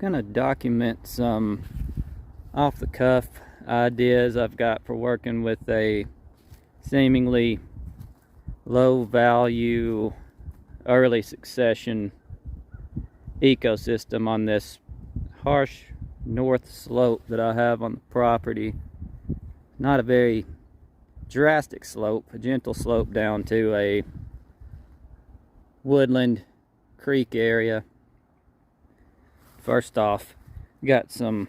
gonna document some off-the-cuff ideas I've got for working with a seemingly low-value early succession ecosystem on this harsh north slope that I have on the property. Not a very drastic slope, a gentle slope down to a woodland creek area. First off, got some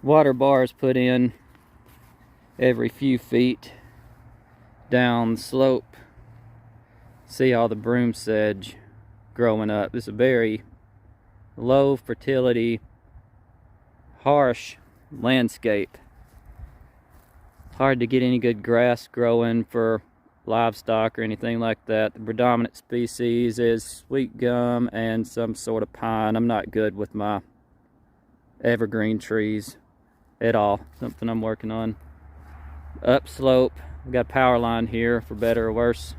water bars put in every few feet down the slope. See all the broom sedge growing up. This is a very low fertility, harsh landscape. Hard to get any good grass growing for livestock or anything like that. The predominant species is sweetgum and some sort of pine. I'm not good with my evergreen trees at all. Something I'm working on. Upslope, we've got a power line here for better or worse.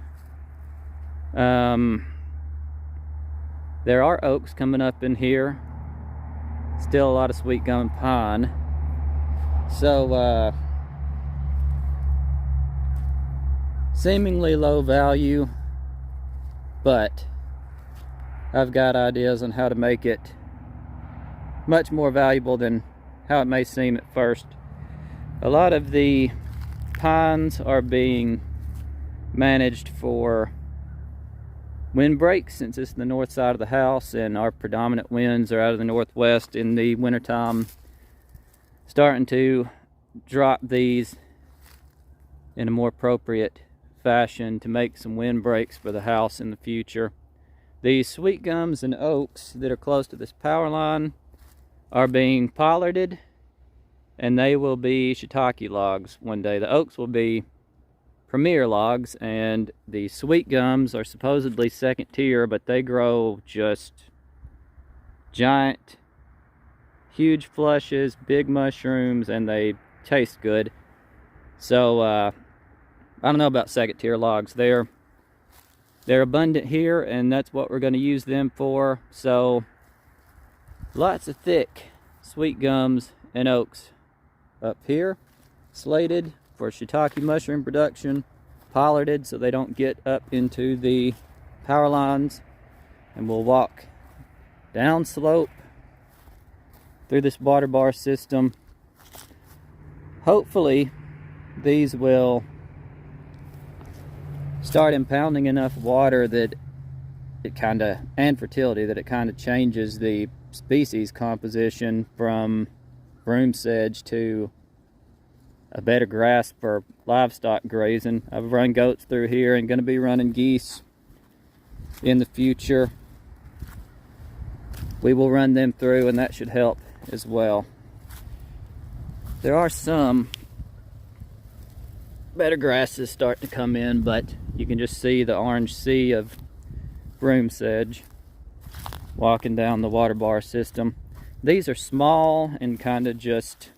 There are oaks coming up in here. Still a lot of sweetgum and pine. So seemingly low value, but I've got ideas on how to make it much more valuable than how it may seem at first. A lot of the pines are being managed for windbreaks, since it's the north side of the house and our predominant winds are out of the northwest in the wintertime. Starting to drop these in a more appropriate fashion to make some windbreaks for the house in the future. These sweetgums and oaks that are close to this power line are being pollarded, and they will be shiitake logs one day. The oaks will be premier logs, and the sweetgums are supposedly second tier, but they grow just giant, huge flushes, big mushrooms, and they taste good. So I don't know about second tier logs. They're abundant here, and that's what we're going to use them for. So lots of thick sweetgums and oaks up here, slated for shiitake mushroom production, pollarded so they don't get up into the power lines. And we'll walk down slope through this water bar system. Hopefully these will start impounding enough water that it and fertility, that it kind of changes the species composition from broom sedge to a better grass for livestock grazing. I've run goats through here and going to be running geese in the future. We will run them through, and that should help as well. There are some better grasses starting to come in, but you can just see the orange sea of broom sedge walking down the water bar system. These are small and kind of just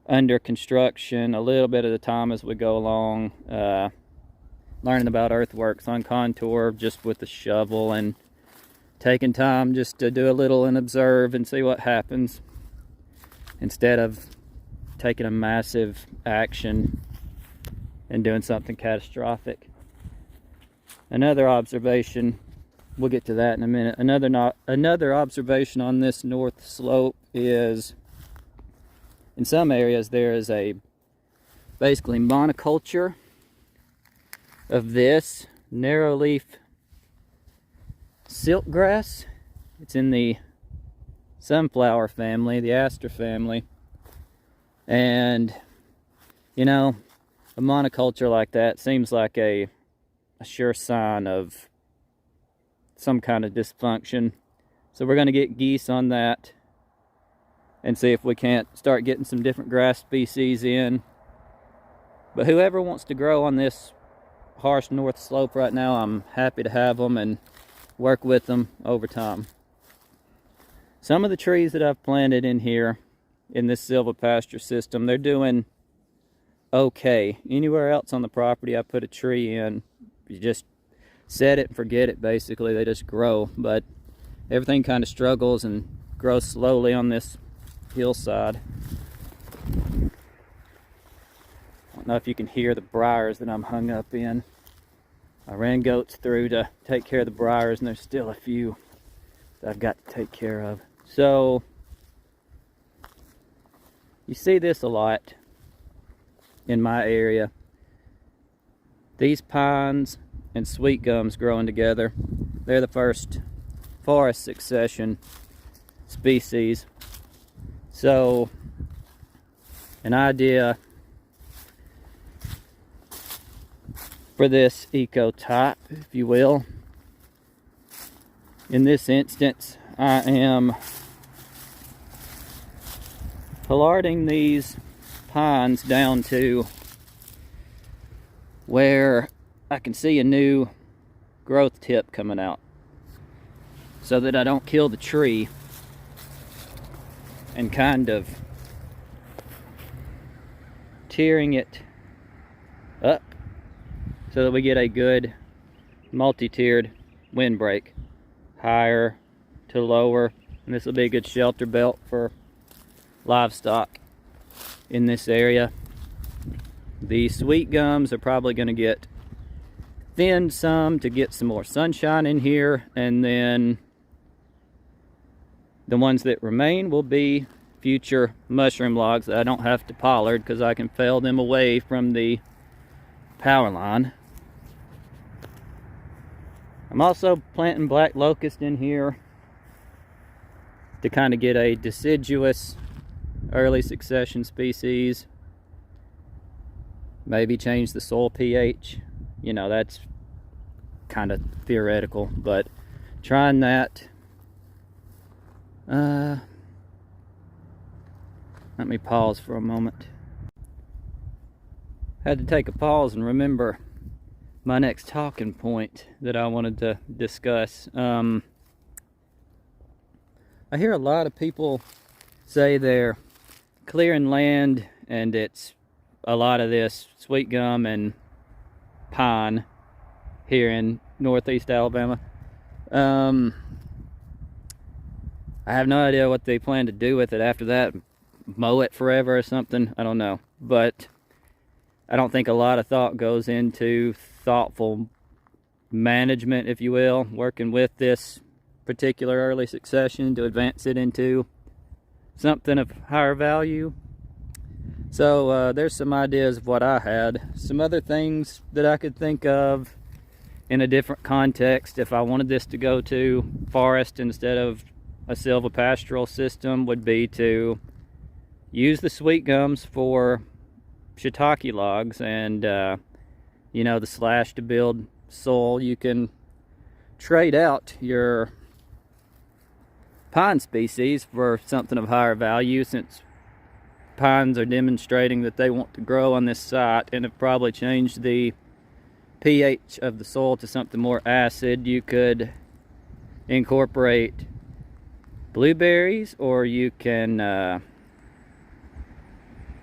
under construction a little bit at a time as we go along, learning about earthworks on contour just with the shovel and taking time just to do a little and observe and see what happens instead of taking a massive action and doing something catastrophic. Another observation, we'll get to that in a minute. Another observation on this north slope is, in some areas there is a basically monoculture of this narrow leaf silk grass. It's in the sunflower family, the aster family. And you know, a monoculture like that seems like a sure sign of some kind of dysfunction. So we're going to get geese on that and see if we can't start getting some different grass species in. But whoever wants to grow on this harsh north slope right now, I'm happy to have them and work with them over time. Some of the trees that I've planted in here in this silvopasture system, they're doing okay. Anywhere else on the property I put a tree in, you just set it and forget it basically. They just grow. But everything kind of struggles and grows slowly on this hillside. I don't know if you can hear the briars that I'm hung up in. I ran goats through to take care of the briars, and there's still a few that I've got to take care of. So you see this a lot in my area. These pines and sweet gums growing together. They're the first forest succession species. So an idea for this ecotype, if you will. In this instance, I am pollarding these pines down to where I can see a new growth tip coming out, so that I don't kill the tree and kind of tearing it up so that we get a good multi-tiered windbreak, higher to lower, and this will be a good shelter belt for livestock in this area. The sweet gums are probably going to get thinned some to get some more sunshine in here, and then the ones that remain will be future mushroom logs that I don't have to pollard because I can fell them away from the power line. I'm also planting black locust in here to kind of get a deciduous early succession species. Maybe change the soil pH. You know, that's kind of theoretical, but trying that. Let me pause for a moment. Had to take a pause and remember my next talking point that I wanted to discuss. I hear a lot of people say they're clearing land and it's a lot of this sweet gum and pine here in northeast Alabama. I have no idea what they plan to do with it after that. Mow it forever or something, I don't know. But I don't think a lot of thought goes into thoughtful management, if you will, working with this particular early succession to advance it into something of higher value. So there's some ideas of what I had. Some other things that I could think of in a different context if I wanted this to go to forest instead of a silvopastoral system would be to use the sweet gums for shiitake logs, and you know, the slash to build soil. You can trade out your pine species for something of higher value, since pines are demonstrating that they want to grow on this site and have probably changed the pH of the soil to something more acid. You could incorporate blueberries, or you can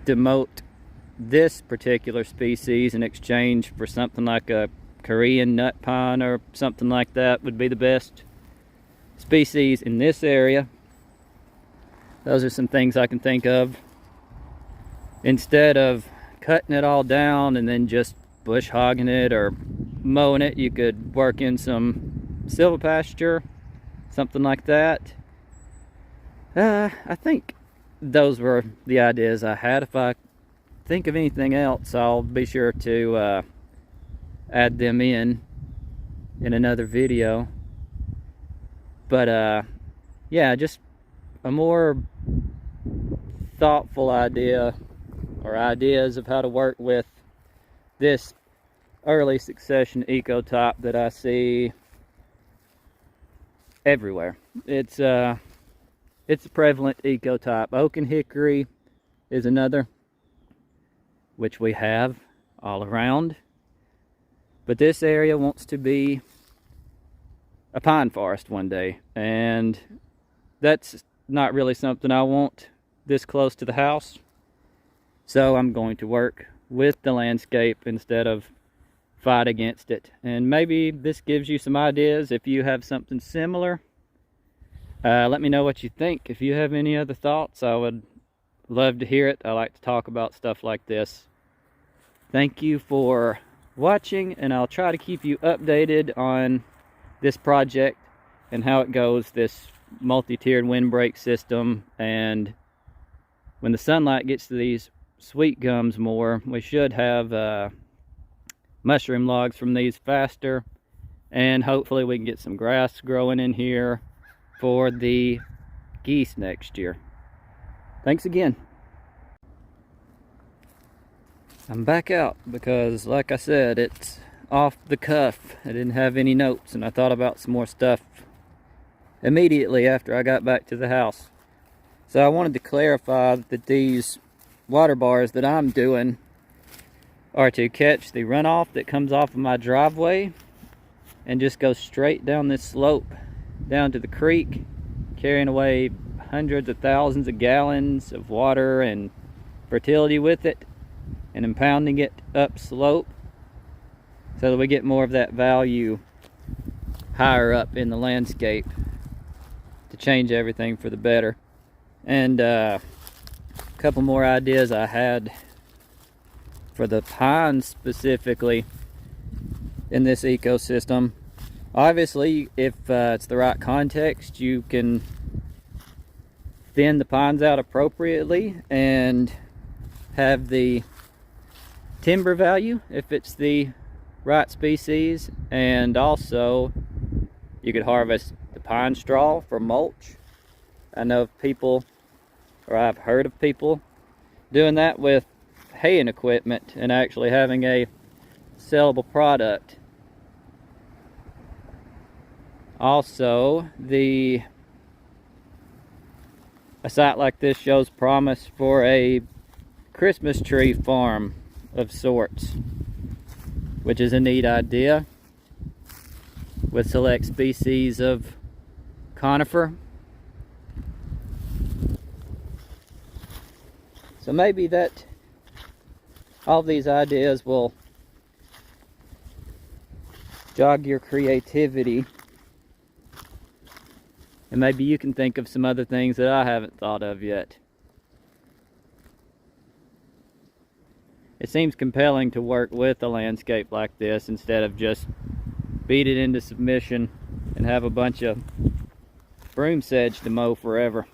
demote this particular species in exchange for something like a Korean nut pine or something like that would be the best species in this area. Those are some things I can think of. Instead of cutting it all down and then just bush hogging it or mowing it, you could work in some silvopasture, something like that. I think those were the ideas I had. If I think of anything else, I'll be sure to add them in another video. But yeah, just a more thoughtful idea, or ideas of how to work with this early succession ecotype that I see everywhere. It's a prevalent ecotype. Oak and hickory is another, which we have all around. But this area wants to be a pine forest one day, and that's not really something I want this close to the house. So I'm going to work with the landscape instead of fight against it. And maybe this gives you some ideas if you have something similar Let me know what you think. If you have any other thoughts, I would love to hear it. I like to talk about stuff like this. Thank you for watching, and I'll try to keep you updated on this project and how it goes, this multi-tiered windbreak system. And when the sunlight gets to these sweet gums more, we should have mushroom logs from these faster, and hopefully we can get some grass growing in here for the geese next year. Thanks again. I'm back out because, like I said, it's off the cuff. I didn't have any notes, and I thought about some more stuff immediately after I got back to the house. So I wanted to clarify that these water bars that I'm doing are to catch the runoff that comes off of my driveway and just go straight down this slope down to the creek, carrying away hundreds of thousands of gallons of water and fertility with it, and impounding it up slope so that we get more of that value higher up in the landscape to change everything for the better. And a couple more ideas I had for the pines specifically in this ecosystem. Obviously, if it's the right context, you can thin the pines out appropriately and have the timber value if it's the right species. And also, you could harvest the pine straw for mulch. I know of people, or I've heard of people doing that with haying equipment and actually having a sellable product. Also, a site like this shows promise for a Christmas tree farm of sorts, which is a neat idea, with select species of conifer. So maybe that all these ideas will jog your creativity, and maybe you can think of some other things that I haven't thought of yet. It seems compelling to work with a landscape like this instead of just beat it into submission and have a bunch of broom sedge to mow forever.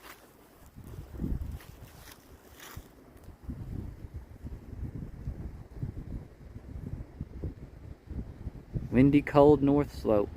Windy, cold north slope.